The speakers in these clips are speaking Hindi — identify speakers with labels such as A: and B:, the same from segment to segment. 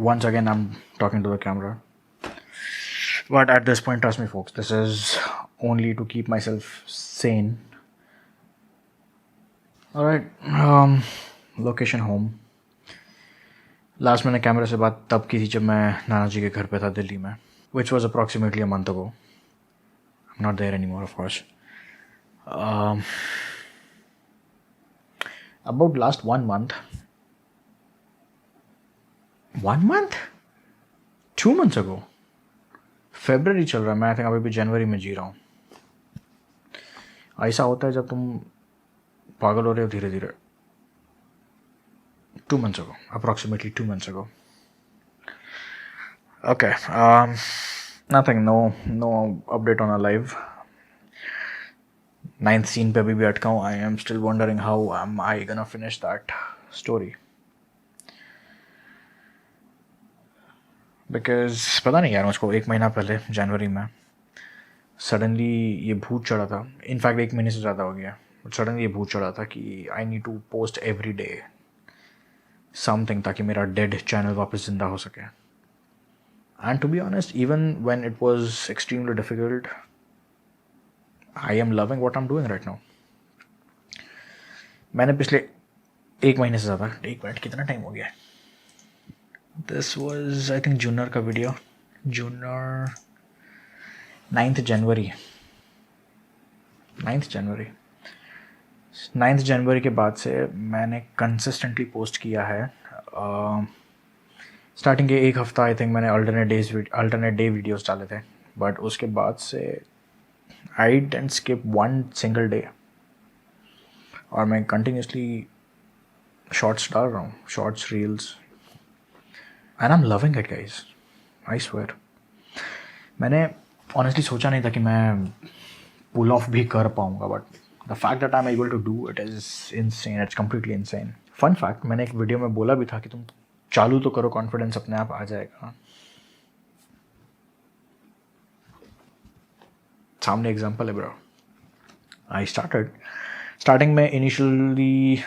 A: once again I'm talking to the camera. But at this point, trust me folks, this is only to keep myself sane. Alright, location home. Last मैंने कैमरे से बात तब की थी जब मैं नाना जी के घर पे था दिल्ली में, which was approximately a month ago. I'm not there anymore, of course. About last 1 month. 1 month? 2 months ago. February चल रहा है, मैं आई थिंक अभी भी जनवरी में जी रहा हूँ. ऐसा होता है जब तुम पागल हो रहे हो धीरे धीरे. 2 months ago, approximately 2 months ago. Okay, nothing, no update on our live. 9th scene पे अभी भी अटका हूँ. I am still wondering how am I gonna finish that story. Because पता नहीं यार, मुझको 1 महीना पहले जनवरी में सडनली ये भूत चढ़ा था. इनफैक्ट 1 महीने से ज़्यादा हो गया. सडनली ये भूत चढ़ा था कि I need to post every day something ताकि मेरा डेड चैनल वापस जिंदा हो सके. And to be honest, even when it was extremely difficult, I am loving what I am doing right now. मैंने पिछले 1 महीने से ज़्यादा, 1 मिनट कितना टाइम हो गया है, दिस वाज आई थिंक जूनर का वीडियो, जूनर 9th जनवरी के बाद से मैंने कंसिस्टेंटली पोस्ट किया है. स्टार्टिंग के 1 हफ्ता आई थिंक मैंने अल्टरनेट डे वीडियोस डाले थे, बट उसके बाद से I didn't skip 1 single day. और मैं कंटिन्यूसली शॉर्ट्स डाल रहा हूँ, shorts, reels, and I am loving it guys, I swear. मैंने ऑनेस्टली सोचा नहीं था कि मैं पुल ऑफ भी कर पाऊँगा, but the fact that I'm able to do it is insane. It's completely insane. Fun fact, मैंने एक वीडियो में बोला भी था कि तुम चालू तो करो, कॉन्फिडेंस अपने आप आ जाएगा. सामने एग्जांपल है ब्रो. आई स्टार्टिंग में इनिशियली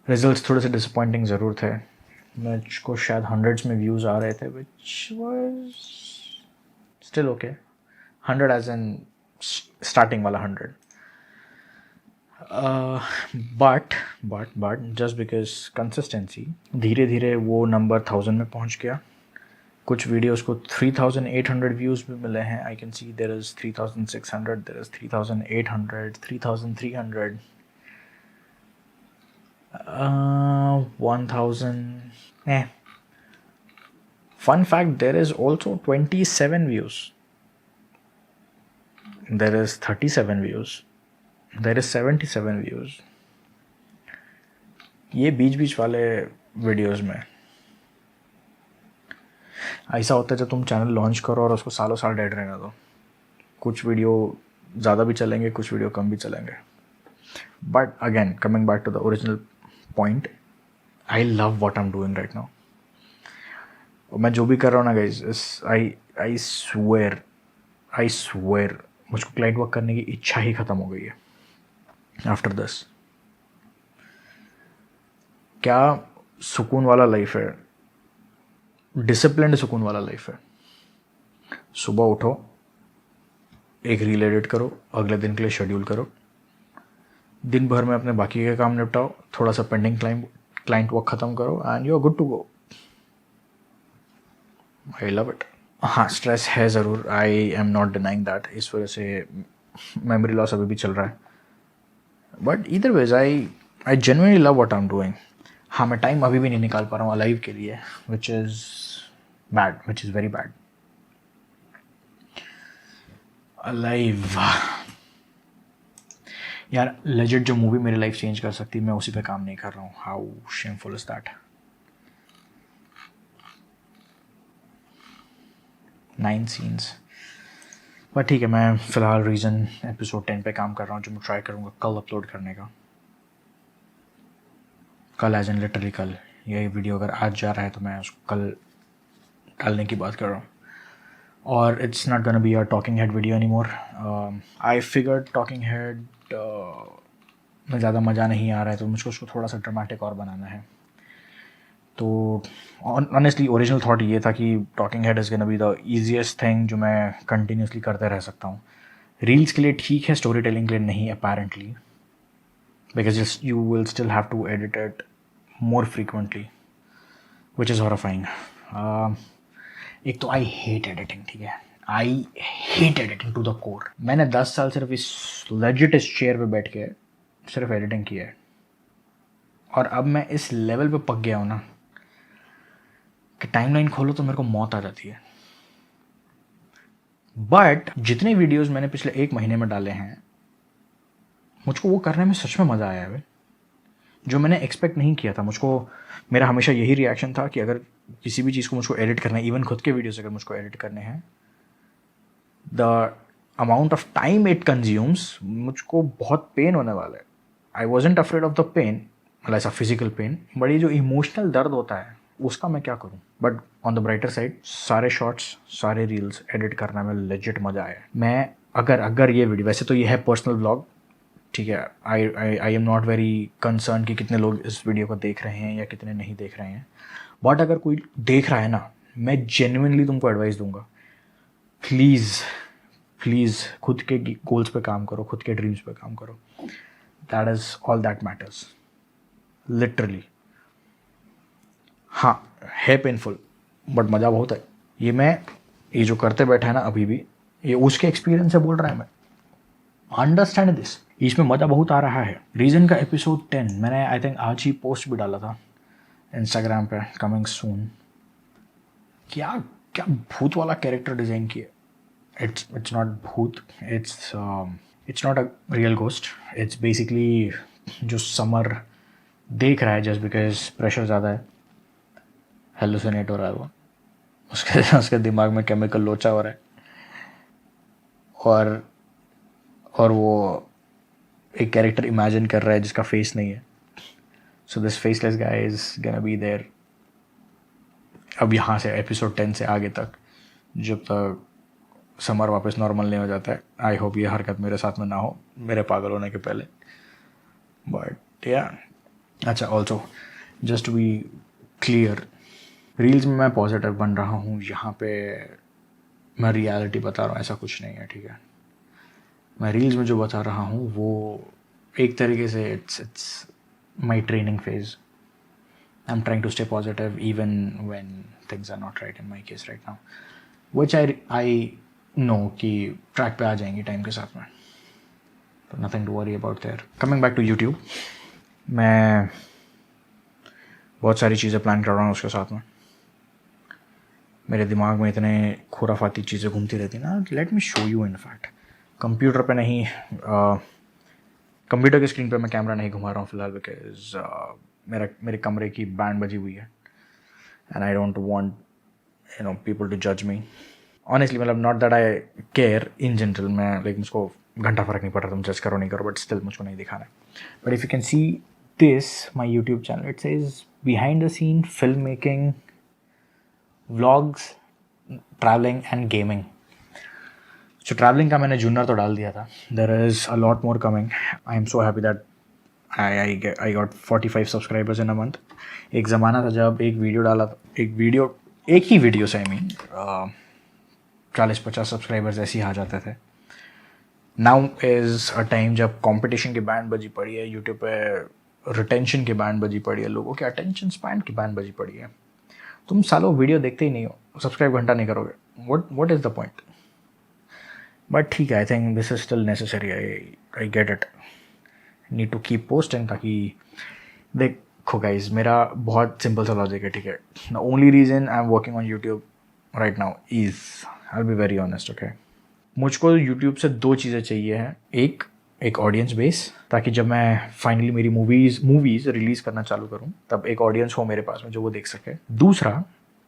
A: रिजल्ट्स थोड़े से डिसअपॉइंटिंग ज़रूर थे. मुझको शायद 100s में व्यूज़ आ रहे थे, which was still okay. 100 as in starting वाला 100. बट जस्ट बिकॉज कंसिस्टेंसी, धीरे धीरे वो नंबर 1000 में पहुंच गया. कुछ वीडियोस को 3800 व्यूज़ भी मिले हैं. I can see there is 3600, there is 3800, 3300, 1000. Fun fact, there is also 27 views. There is 37 views. There is 77 views. ये बीच वाले वीडियोस में ऐसा होता है जब तुम चैनल लॉन्च करो और उसको सालों साल डेड रहने दो. कुछ वीडियो ज़्यादा भी चलेंगे, कुछ वीडियो कम भी चलेंगे. But again coming back to the original point, I love what I am doing right now. मैं जो भी कर रहा हूँ ना गाइज, आई स्वेयर मुझको क्लाइंट वर्क करने की इच्छा ही ख़त्म हो गई है आफ्टर दिस. क्या सुकून वाला लाइफ है, डिसिप्लिन्ड सुकून वाला लाइफ है. सुबह उठो, एक रील एडिट करो, अगले दिन के लिए शेड्यूल करो, दिन भर में अपने बाकी के काम निपटाओ, थोड़ा सा पेंडिंग क्लाइंट वर्क ख़त्म करो, and you are good to go. I love it. हाँ, स्ट्रेस है ज़रूर, I am not denying that. इस वजह से मेमोरी लॉस अभी भी चल रहा है. But either ways I genuinely love what I am doing. हाँ, मैं टाइम अभी भी नहीं निकाल पा रहा हूँ अलाइव के लिए, which is very bad. Alive यार, लेजिट जो मूवी मेरी लाइफ चेंज कर सकती, मैं उसी पे काम नहीं कर रहा हूँ. How shameful is that. 9 scenes. पर ठीक है, मैं फ़िलहाल रीज़न एपिसोड 10 पे काम कर रहा हूँ, जो मैं ट्राई करूँगा कल अपलोड करने का. कल एज इन लिटरली कल. ये वीडियो अगर आज जा रहा है तो मैं उसको कल डालने की बात कर रहा हूँ. और it's not gonna be a talking head video any more. I figured talking head में ज़्यादा मज़ा नहीं आ रहा है, तो मुझको उसको थोड़ा सा ड्रामेटिक और बनाना है. तो ऑनेस्टली ओरिजिनल थॉट ये था कि talking head is gonna be the easiest thing जो मैं कंटिन्यूसली करते रह सकता हूँ. रील्स के लिए ठीक है, स्टोरी टेलिंग के लिए नहीं apparently, because you will still have to edit it more frequently, which is horrifying. एक तो आई हेट एडिटिंग, ठीक है, I hate editing to the core. मैंने 10 साल सिर्फ इस लेजिट इस चेयर पे बैठ के सिर्फ एडिटिंग की है, और अब मैं इस लेवल पे पक गया हूँ ना कि टाइमलाइन खोलो तो मेरे को मौत आ जाती है. बट जितने वीडियोस मैंने पिछले 1 महीने में डाले हैं, मुझको वो करने में सच में मज़ा आया है, जो मैंने एक्सपेक्ट नहीं किया था. मेरा हमेशा यही रिएक्शन था कि अगर किसी भी चीज़ को मुझको एडिट करना है, इवन खुद के वीडियोस अगर मुझको एडिट करने हैं, the amount of time it consumes, मुझको बहुत पेन होने वाला है. I wasn't afraid of the pain, मतलब ऐसा फिजिकल पेन, बट ये जो इमोशनल दर्द होता है उसका मैं क्या करूं. But on the brighter side, सारे शॉर्ट्स, सारे रील्स एडिट करने में लेजिट मज़ा आया. मैं अगर ये वीडियो, वैसे तो ये है पर्सनल ब्लॉग, ठीक है, I am not very concern कि कितने लोग इस वीडियो को देख रहे हैं या कितने नहीं देख रहे हैं. बट अगर कोई देख रहा है ना, मैं जेन्युइनली तुमको एडवाइस दूंगा, प्लीज़ खुद के गोल्स पे काम करो, खुद के ड्रीम्स पे काम करो. That is all that matters, literally. हाँ, है पेनफुल, बट मज़ा बहुत है. ये जो करते बैठा है ना अभी भी, ये उसके एक्सपीरियंस से बोल रहा है मैं. अंडरस्टैंड दिस, इसमें मज़ा बहुत आ रहा है. रीजन का एपिसोड 10 मैंने आई थिंक आज ही पोस्ट भी डाला था इंस्टाग्राम पे, कमिंग सून. क्या क्या भूत वाला कैरेक्टर डिज़ाइन किया. इट्स नॉट भूत, it's not a real ghost. It's basically जो समर देख रहा है जस्ट बिकॉज प्रेशर ज़्यादा है, हेलुसिनेट हो रहा है वो, उसके दिमाग में केमिकल लोचा हो रहा है, और वो एक कैरेक्टर इमेजिन कर रहा है जिसका फेस नहीं है. So this faceless guy is gonna be there अब यहाँ से एपिसोड 10 से आगे तक, जब तक समर वापस नॉर्मल नहीं हो जाता है. आई होप ये हरकत मेरे साथ में ना हो मेरे पागल होने के पहले. बट या अच्छा, also just to be clear, reels में मैं पॉजिटिव बन रहा हूँ, यहाँ पे मैं रियलिटी बता रहा हूँ, ऐसा कुछ नहीं है, ठीक है. मैं रील्स में जो बता रहा हूँ वो एक तरीके से it's my training phase. I am trying to stay positive even when things are not right in my case right now, which I know कि ट्रैक पे आ जाएंगी टाइम के साथ में. तो nothing to worry about there. Coming back to YouTube, मैं बहुत सारी चीज़ें प्लान कर रहा हूँ उसके साथ में. मेरे दिमाग में इतने खुराफाती चीज़ें घूमती रहती ना. Let me show you. In fact computer पे नहीं, कंप्यूटर के स्क्रीन पे मैं कैमरा नहीं घुमा रहा हूँ फिलहाल, बिकॉज मेरे कमरे की बैंड बजी हुई है and I don't want people to जज मी. ऑनेस्टली, मतलब not that I care in general, मैं लाइक मुझको घंटा फ़र्क नहीं पड़ रहा तुम जज करो नहीं करो, बट स्टिल मुझको नहीं दिखाना है. But if you can see this my YouTube channel, it says behind the scene film making, vlogs, travelling and gaming. So travelling का मैंने जूनर तो डाल दिया था. There is a lot more coming. I am so happy that I got 45 subscribers in a month. एक ज़माना था जब एक ही वीडियो से 40-50 सब्सक्राइबर्स ऐसे ही आ जाते थे. नाउ इज़ अ टाइम जब कंपटीशन की बैंड बजी पड़ी है यूट्यूब पे, रिटेंशन की बैंड बजी पड़ी है, लोगों के अटेंशन स्पैन की बैंड बजी पड़ी है. तुम सालों वीडियो देखते ही नहीं हो, सब्सक्राइब घंटा नहीं करोगे, what is the point. But ठीक है, I think this is still necessary. I get it, need to keep posting. ताकि देखो गाइज, मेरा बहुत सिंपल सा लॉजिक है, ठीक है. The only reason I am working on YouTube right now is, I will be very honest, okay. मुझको यूट्यूब से 2 चीज़ें चाहिए हैं. एक ऑडियंस बेस, ताकि जब मैं फाइनली मेरी मूवीज़ रिलीज़ करना चालू करूं तब एक ऑडियंस हो मेरे पास में जो वो देख सके. दूसरा,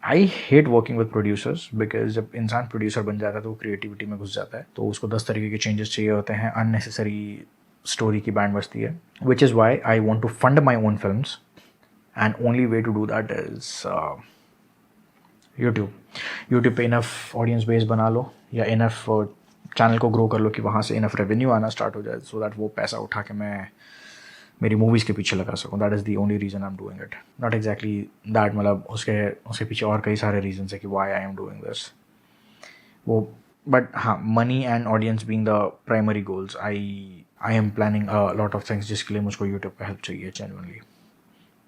A: I hate working with producers, because जब इंसान प्रोड्यूसर बन जाता है तो वो क्रिएटिविटी में घुस जाता है, तो उसको 10 तरीके के चेंजेस चाहिए होते हैं, अननेसेसरी स्टोरी की बैंड बजती है. Which is why I want to fund my own films, and only way to do that is YouTube पे इनफ ऑडियंस बेस बना लो, या इनफ चैनल को ग्रो कर लो कि वहाँ से इनफ रेवेन्यू आना स्टार्ट हो जाए, सो दैट वो पैसा उठा के मैं मेरी मूवीज़ के पीछे लगा सकूँ. That is the only reason I am doing it. Not exactly that, मतलब उसके पीछे और कई सारे रीजन्स है कि why I am doing this. वो बट हाँ, money and audience being the primary goals. I am planning a lot of things जिसके लिए मुझको यूट्यूब का हेल्प चाहिए जेन्युइनली.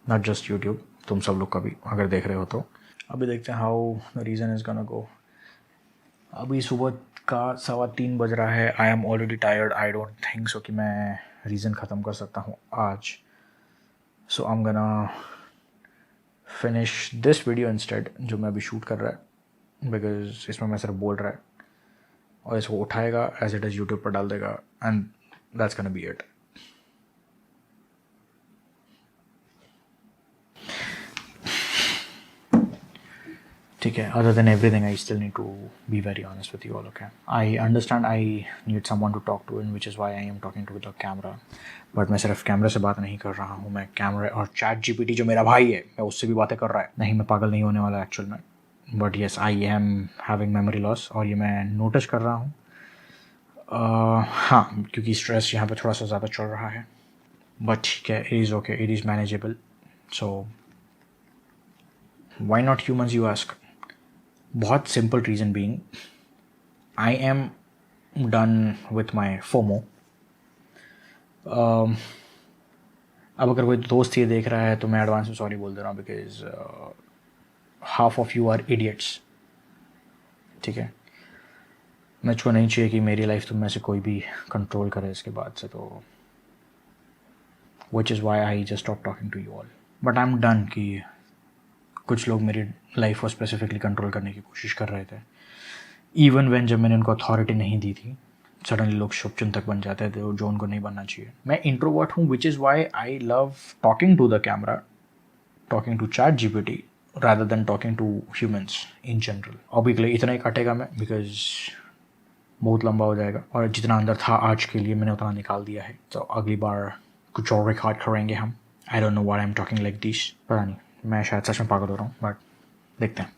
A: नॉट जस्ट यूट्यूब, तुम सब लोग का भी अगर देख रहे हो तो. अभी देखते हैं how the reason is gonna go. अभी सुबह का 3:15 बज रहा है. I am already tired. I don't think so कि मैं रीज़न ख़त्म कर सकता हूँ आज. So I am gonna finish this video instead, जो मैं अभी शूट कर रहा है, बिकॉज इसमें मैं सिर्फ बोल रहा है और इसको उठाएगा एज इट इज़ यूट्यूब पर डाल देगा and that's gonna be it. ठीक है. Other than everything, I still need to be very honest with you all, okay? I understand I need someone to talk to, and which is why I am talking to the camera. But मैं सिर्फ कैमरा से बात नहीं कर रहा हूँ. मैं कैमरा और चैट जीपीटी जो मेरा भाई है, मैं उससे भी बातें कर रहा है. नहीं, मैं पागल नहीं होने वाला एक्चुअल में. But yes, I am having memory loss और ये मैं नोटिस कर रहा हूँ. हाँ, क्योंकि स्ट्रेस यहाँ पे थोड़ा सा ज़्यादा चल रहा है. बट ठीक है, it is okay, it is manageable. So why not humans, you ask. बहुत simple reason being, I am done with my FOMO. अब अगर कोई दोस्त ये देख रहा है तो मैं एडवांस में सॉरी बोल दे रहा हूँ, because half of you are idiots. ठीक है, मुझको नहीं चाहिए कि मेरी लाइफ तुम में से कोई भी कंट्रोल करे इसके बाद से. तो which is why I just stop talking to you all. But I am done कि कुछ लोग मेरी लाइफ को स्पेसिफिकली कंट्रोल करने की कोशिश कर रहे थे. इवन व्हेन, जब मैंने उनको अथॉरिटी नहीं दी थी, सडनली लोग शुभचिंतक बन जाते थे जो उनको नहीं बनना चाहिए. मैं इंट्रोवर्ट हूँ, which is why I love talking to the camera, talking to ChatGPT rather than talking to humans in general. अभी के लिए इतना ही काटेगा मैं, बिकॉज बहुत लंबा हो जाएगा और जितना अंदर था आज के लिए मैंने उतना निकाल दिया है. तो अगली बार कुछ और रिकॉर्ड करेंगे हम. I don't know why I am talking like this. पता नहीं, मैं शायद सच में पागल हो रहा हूँ, बट देखते हैं.